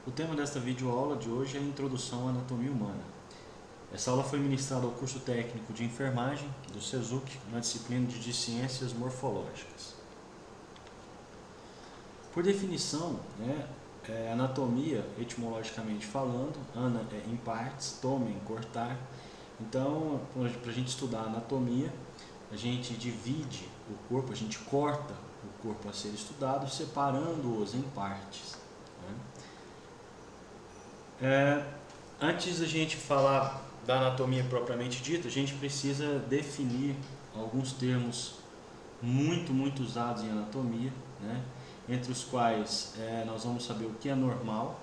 O tema desta videoaula de hoje é a Introdução à Anatomia Humana. Essa aula foi ministrada ao curso técnico de enfermagem do SESUC na disciplina de Ciências Morfológicas. Por definição, anatomia, etimologicamente falando, ana é em partes, tome em cortar. Então, para a gente estudar anatomia, a gente divide o corpo, a gente corta o corpo a ser estudado, separando-os em partes. Antes da gente falar da anatomia propriamente dita, a gente precisa definir alguns termos muito usados em anatomia, entre os quais nós vamos saber o que é normal.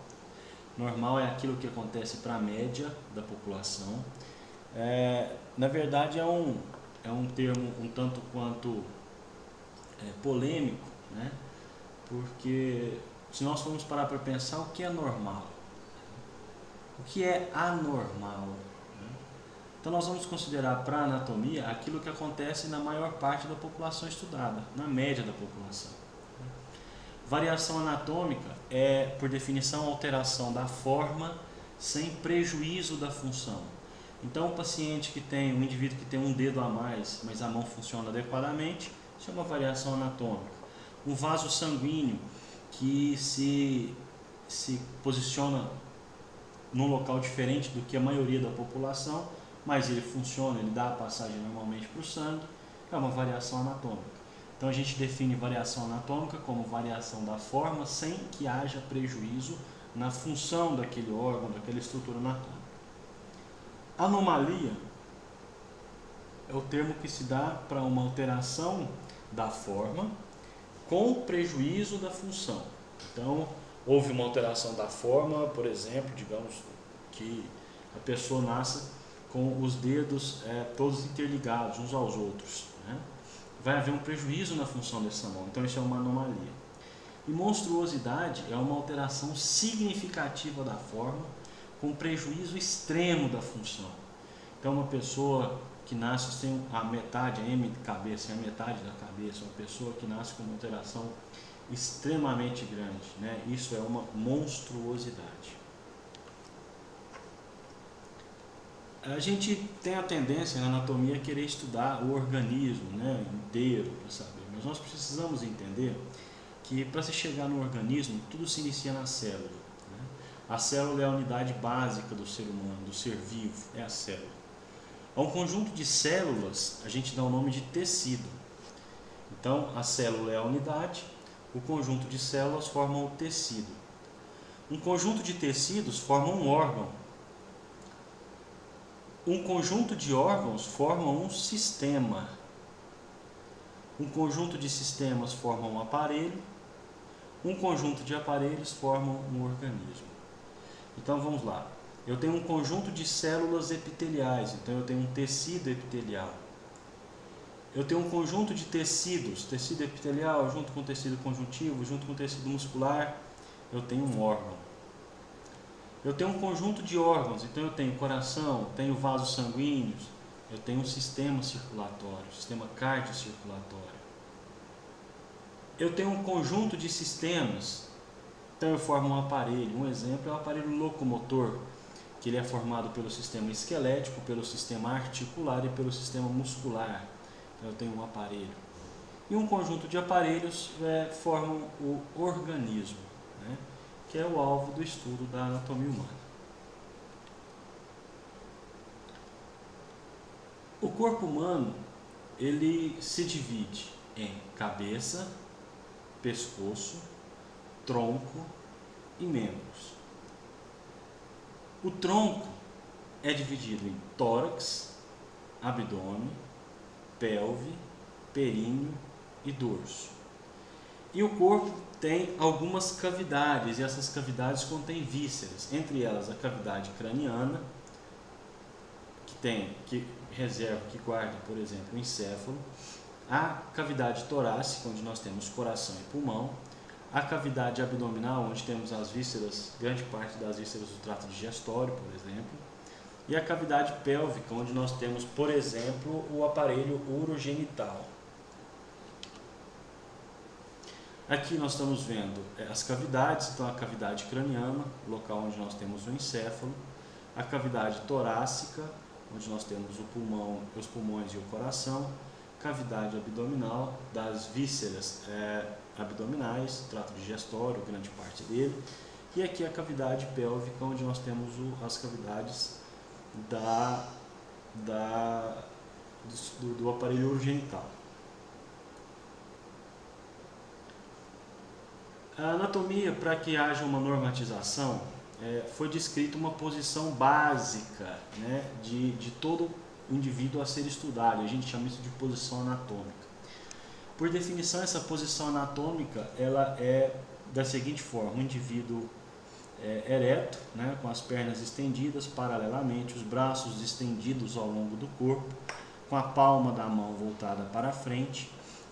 Normal é aquilo que acontece para a média da população. Na verdade é um termo um tanto quanto polêmico, porque se nós formos parar para pensar o que é normal, o que é anormal, então nós vamos considerar para a anatomia aquilo que acontece na maior parte da população estudada, na média da população. Variação anatômica é, por definição, alteração da forma sem prejuízo da função. Então, um indivíduo que tem um dedo a mais, mas a mão funciona adequadamente, isso é uma variação anatômica. Um vaso sanguíneo que se posiciona num local diferente do que a maioria da população, mas ele funciona, ele dá a passagem normalmente para o sangue, é uma variação anatômica. Então a gente define variação anatômica como variação da forma sem que haja prejuízo na função daquele órgão, daquela estrutura anatômica. Anomalia é o termo que se dá para uma alteração da forma com prejuízo da função. Então, houve uma alteração da forma, por exemplo, digamos que a pessoa nasça com os dedos todos interligados uns aos outros. Vai haver um prejuízo na função dessa mão, então isso é uma anomalia. E monstruosidade é uma alteração significativa da forma com prejuízo extremo da função. Então uma pessoa que nasce sem a metade, a M de cabeça, a metade da cabeça, uma pessoa que nasce com uma alteração extremamente grande, isso é uma monstruosidade. A gente tem a tendência na anatomia a querer estudar o organismo inteiro para saber, mas nós precisamos entender que para se chegar no organismo, tudo se inicia na célula. A célula é a unidade básica do ser humano, do ser vivo, é a célula. A um conjunto de células a gente dá o nome de tecido. Então a célula é a unidade, o conjunto de células forma o tecido. Um conjunto de tecidos forma um órgão. Um conjunto de órgãos forma um sistema. Um conjunto de sistemas forma um aparelho. Um conjunto de aparelhos forma um organismo. Então vamos lá. Eu tenho um conjunto de células epiteliais, então eu tenho um tecido epitelial. Eu tenho um conjunto de tecidos, tecido epitelial junto com tecido conjuntivo, junto com tecido muscular, eu tenho um órgão. Eu tenho um conjunto de órgãos, então eu tenho coração, tenho vasos sanguíneos, eu tenho um sistema circulatório, sistema cardiocirculatório. Eu tenho um conjunto de sistemas, então eu formo um aparelho. Um exemplo é o aparelho locomotor, que ele é formado pelo sistema esquelético, pelo sistema articular e pelo sistema muscular. Então eu tenho um aparelho. E um conjunto de aparelhos formam o organismo, que é o alvo do estudo da anatomia humana. O corpo humano, ele se divide em cabeça, pescoço, tronco e membros. O tronco é dividido em tórax, abdômen, pelve, períneo e dorso. E o corpo tem algumas cavidades, e essas cavidades contêm vísceras, entre elas a cavidade craniana, que guarda, por exemplo, o encéfalo, a cavidade torácica, onde nós temos coração e pulmão, a cavidade abdominal, onde temos as vísceras, grande parte das vísceras do trato digestório, por exemplo, e a cavidade pélvica, onde nós temos, por exemplo, o aparelho urogenital. Aqui nós estamos vendo as cavidades, então a cavidade craniana, local onde nós temos o encéfalo, a cavidade torácica, onde nós temos o pulmão, os pulmões e o coração, cavidade abdominal, das vísceras abdominais, trato digestório, grande parte dele, e aqui a cavidade pélvica, onde nós temos as cavidades do aparelho urogenital. A anatomia, para que haja uma normatização, foi descrita uma posição básica, né, de todo indivíduo a ser estudado. A gente chama isso de posição anatômica. Por definição, essa posição anatômica ela é da seguinte forma: o indivíduo ereto, né, com as pernas estendidas paralelamente, os braços estendidos ao longo do corpo, com a palma da mão voltada para a frente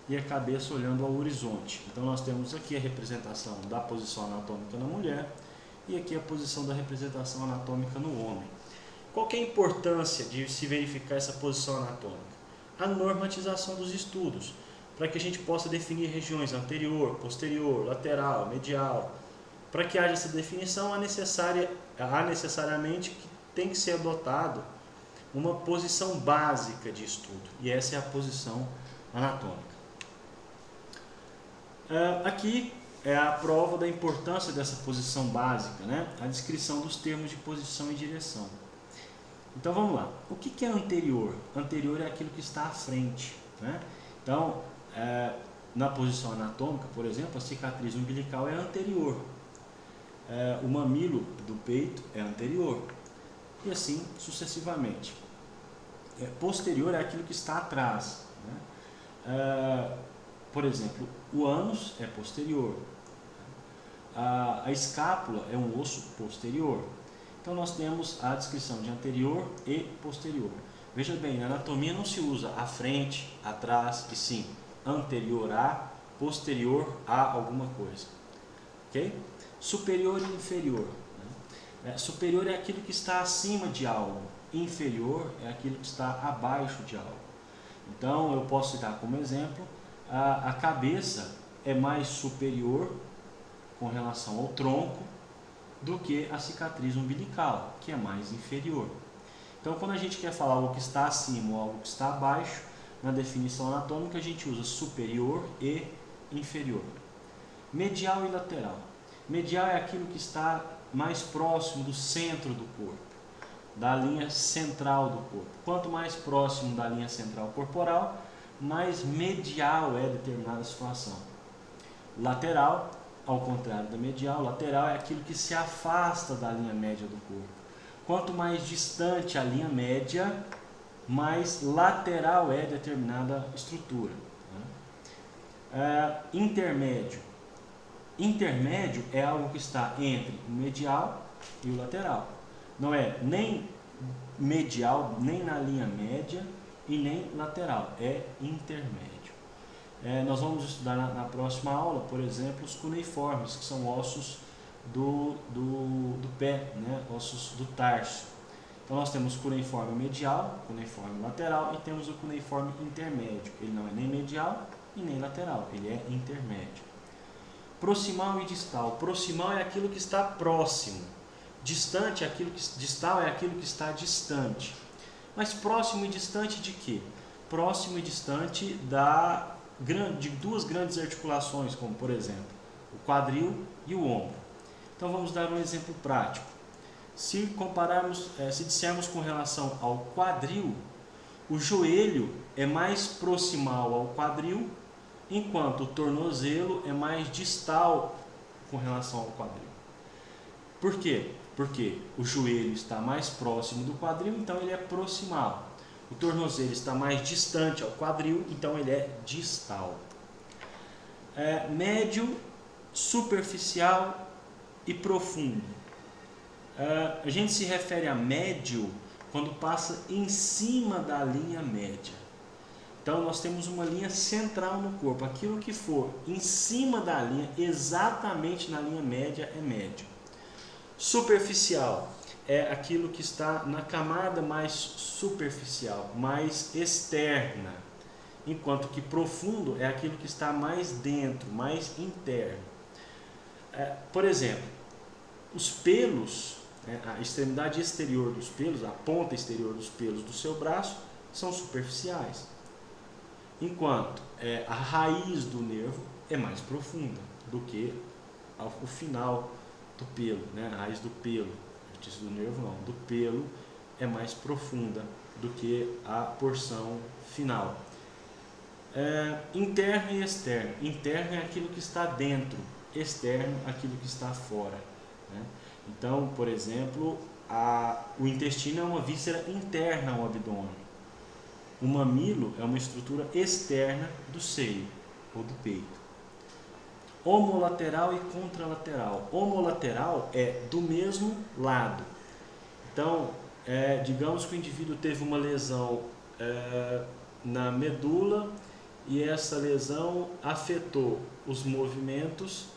e a cabeça olhando ao horizonte. Então nós temos aqui a representação da posição anatômica na mulher e aqui a posição da representação anatômica no homem. Qual que é a importância de se verificar essa posição anatômica? A normatização dos estudos, para que a gente possa definir regiões anterior, posterior, lateral, medial. Para que haja essa definição, há necessariamente que tem que ser adotado uma posição básica de estudo, e essa é a posição anatômica. Aqui é a prova da importância dessa posição básica, né? A descrição dos termos de posição e direção. Então vamos lá. O que é anterior? Anterior é aquilo que está à frente, né? Então, na posição anatômica, por exemplo, a cicatriz umbilical é anterior. O mamilo do peito é anterior. E assim sucessivamente. Posterior é aquilo que está atrás, né? Por exemplo, o ânus é posterior. A escápula é um osso posterior. Então nós temos a descrição de anterior e posterior. Veja bem, na anatomia não se usa à frente, atrás, e sim anterior a, posterior a alguma coisa. Ok? Superior e inferior. Superior é aquilo que está acima de algo. Inferior é aquilo que está abaixo de algo. Então eu posso citar como exemplo, a cabeça é mais superior com relação ao tronco do que a cicatriz umbilical, que é mais inferior. Então quando a gente quer falar algo que está acima ou algo que está abaixo, na definição anatômica a gente usa superior e inferior. Medial e lateral. Medial é aquilo que está mais próximo do centro do corpo, da linha central do corpo. Quanto mais próximo da linha central corporal, mais medial é determinada situação. Lateral, ao contrário da medial, lateral é aquilo que se afasta da linha média do corpo. Quanto mais distante a linha média, mais lateral é determinada estrutura. Intermédio. Intermédio é algo que está entre o medial e o lateral. Não é nem medial, nem na linha média e nem lateral, é intermédio. Nós vamos estudar na próxima aula, por exemplo, os cuneiformes, que são ossos do pé, né? Ossos do tarso. Então nós temos cuneiforme medial, cuneiforme lateral e temos o cuneiforme intermédio. Ele não é nem medial e nem lateral, ele é intermédio. Proximal e distal. Proximal é aquilo que está próximo. Distante é aquilo que distal é aquilo que está distante. Mas próximo e distante de quê? Próximo e distante de duas grandes articulações, como por exemplo, o quadril e o ombro. Então vamos dar um exemplo prático. Se compararmos, se dissermos com relação ao quadril, o joelho é mais proximal ao quadril, enquanto o tornozelo é mais distal com relação ao quadril. Por quê? Porque o joelho está mais próximo do quadril, então ele é proximal. O tornozelo está mais distante ao quadril, então ele é distal. Médio, superficial e profundo. A gente se refere a médio quando passa em cima da linha média. Então nós temos uma linha central no corpo. Aquilo que for em cima da linha, exatamente na linha média, é médio. Superficial é aquilo que está na camada mais superficial, mais externa. enquanto que profundo é aquilo que está mais dentro, mais interno. Por exemplo, os pelos, a extremidade exterior dos pelos, a ponta exterior dos pelos do seu braço, são superficiais, enquanto a raiz do nervo é mais profunda do que o final do pelo, né? A raiz do pelo, do nervo não, do pelo é mais profunda do que a porção final. Interno e externo. Interno é aquilo que está dentro, externo aquilo que está fora, né? Então, por exemplo, o intestino é uma víscera interna ao abdômen. O mamilo é uma estrutura externa do seio ou do peito. Homolateral e contralateral. Homolateral é do mesmo lado. Então, digamos que o indivíduo teve uma lesão na medula e essa lesão afetou os movimentos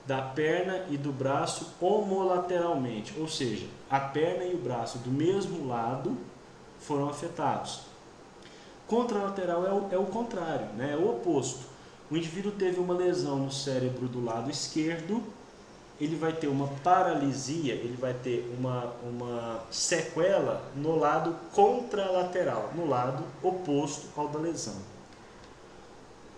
da perna e do braço homolateralmente, ou seja, a perna e o braço do mesmo lado foram afetados. Contralateral é o contrário, né? É o oposto. O indivíduo teve uma lesão no cérebro do lado esquerdo, ele vai ter uma paralisia, ele vai ter uma sequela no lado contralateral, no lado oposto ao da lesão.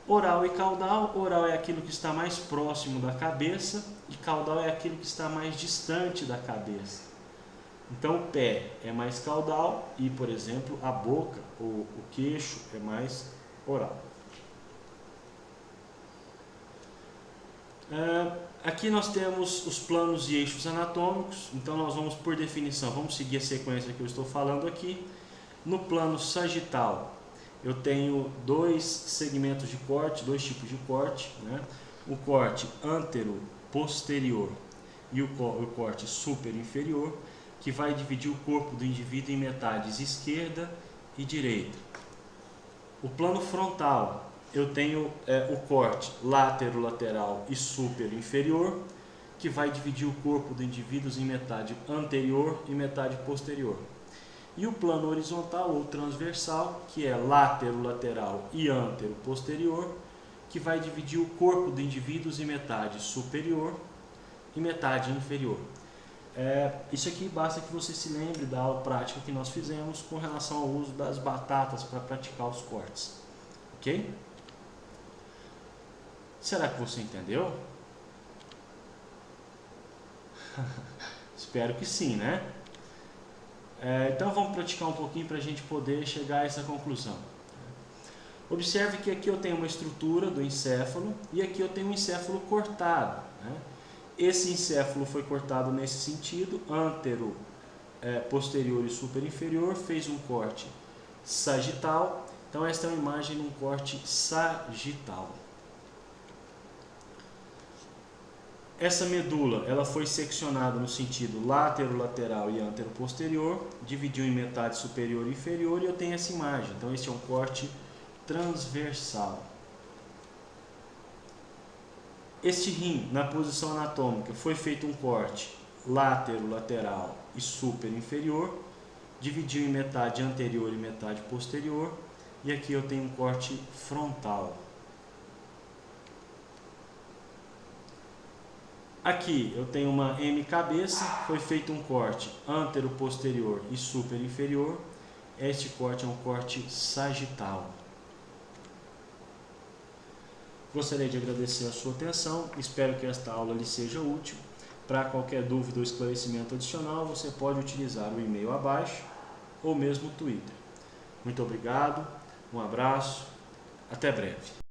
Oral e caudal. Oral é aquilo que está mais próximo da cabeça e caudal é aquilo que está mais distante da cabeça. Então o pé é mais caudal e, por exemplo, a boca ou o queixo é mais oral. Aqui nós temos os planos e eixos anatômicos, então nós vamos, por definição, vamos seguir a sequência que eu estou falando aqui. No plano sagital, eu tenho dois segmentos de corte, dois tipos de corte, né? O corte antero-posterior e o corte super-inferior, que vai dividir o corpo do indivíduo em metades esquerda e direita. O plano frontal, eu tenho o corte látero-lateral e super-inferior, que vai dividir o corpo do indivíduo em metade anterior e metade posterior. E o plano horizontal ou transversal, que é látero-lateral e antero-posterior, que vai dividir o corpo do indivíduo em metade superior e metade inferior. Isso aqui basta que você se lembre da aula prática que nós fizemos com relação ao uso das batatas para praticar os cortes. Ok? Será que você entendeu? Espero que sim, né? Então vamos praticar um pouquinho para a gente poder chegar a essa conclusão. Observe que aqui eu tenho uma estrutura do encéfalo e aqui eu tenho um encéfalo cortado, né? Esse encéfalo foi cortado nesse sentido, antero, posterior e superinferior, fez um corte sagital. Então esta é uma imagem de um corte sagital. Essa medula ela foi seccionada no sentido látero-lateral e antero-posterior, dividiu em metade superior e inferior e eu tenho essa imagem. Então este é um corte transversal. Este rim, na posição anatômica, foi feito um corte látero-lateral e super-inferior, dividiu em metade anterior e metade posterior, e aqui eu tenho um corte frontal. Aqui eu tenho uma M cabeça, foi feito um corte antero-posterior e super-inferior, este corte é um corte sagital. Gostaria de agradecer a sua atenção, espero que esta aula lhe seja útil. Para qualquer dúvida ou esclarecimento adicional, você pode utilizar o e-mail abaixo ou mesmo o Twitter. Muito obrigado, um abraço, até breve.